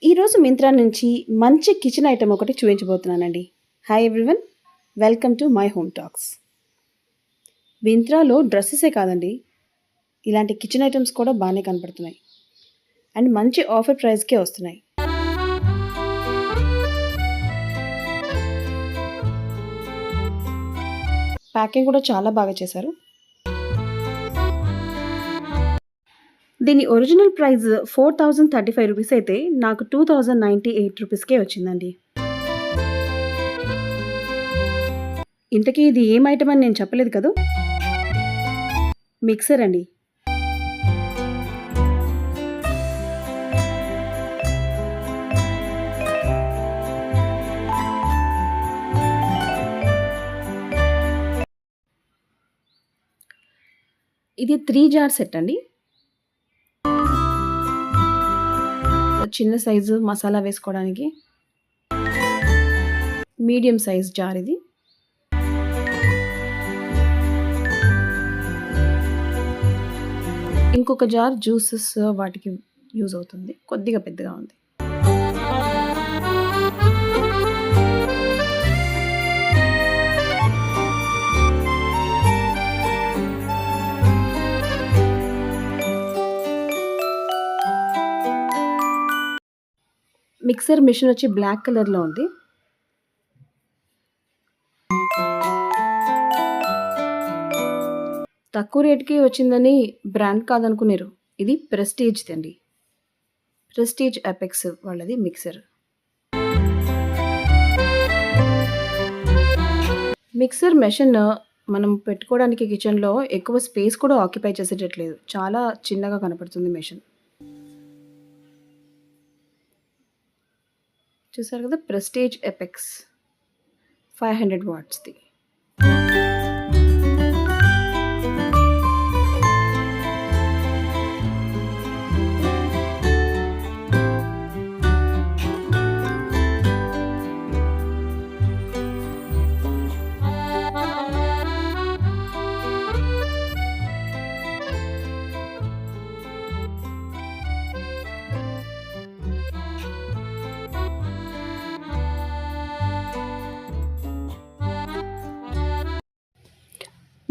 ఈరోజు మింత్రా నుంచి మంచి కిచెన్ ఐటెం ఒకటి చూపించబోతున్నానండి. Hi everyone, welcome to my home talks. మింత్రాలో డ్రెస్సెసే కాదండి, ఇలాంటి కిచెన్ ఐటమ్స్ కూడా బాగానే కనపడుతున్నాయి అండ్ మంచి ఆఫర్ ప్రైస్కే వస్తున్నాయి. ప్యాకింగ్ కూడా చాలా బాగా చేశారు. దీని ఒరిజినల్ ప్రైస్ 4035 రూపీస్ అయితే నాకు 2098 రూపీస్కే వచ్చిందండి. ఇంతకీ ఇది ఏం ఐటమ్ అని నేను చెప్పలేదు కదా. మిక్సర్ అండి. ఇది 3 జార్ సెట్ అండి. చిన్న సైజు మసాలా వేసుకోవడానికి. మీడియం సైజ్ జార్ ఇది. ఇంకొక జార్ జ్యూసెస్ వాటికి యూజ్ అవుతుంది. కొద్దిగా పెద్దగా ఉంది. మిక్సర్ మిషన్ వచ్చి బ్లాక్ కలర్లో ఉంది. తక్కువ రేట్కి వచ్చిందని బ్రాండ్ కాదనుకున్నారు. ఇది ప్రెస్టీజ్ అండి. ప్రెస్టీజ్ ఎపెక్స్ వాళ్ళది మిక్సర్. మిక్సర్ మెషిన్ మనం పెట్టుకోవడానికి కిచెన్లో ఎక్కువ స్పేస్ కూడా ఆక్యుపై చేసేటట్లేదు. చాలా చిన్నగా కనపడుతుంది మెషిన్. చూసారు కదా, ప్రెస్టీజ్ ఎపెక్స్ 500 వాట్స్ది.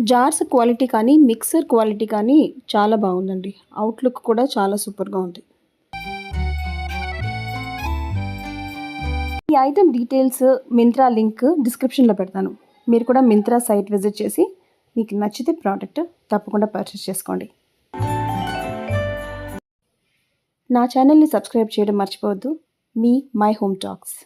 జార్స్ క్వాలిటీ కానీ మిక్సర్ క్వాలిటీ కానీ చాలా బాగుందండి. అవుట్లుక్ కూడా చాలా సూపర్గా ఉంది. ఈ ఐటెం డీటెయిల్స్, మింత్రా లింక్ డిస్క్రిప్షన్లో పెడతాను. మీరు కూడా మింత్రా సైట్ విజిట్ చేసి మీకు నచ్చితే ప్రోడక్ట్ తప్పకుండా పర్చేస్ చేసుకోండి. నా ఛానల్ని సబ్స్క్రైబ్ చేయడం మర్చిపోవద్దు. Me my home talks.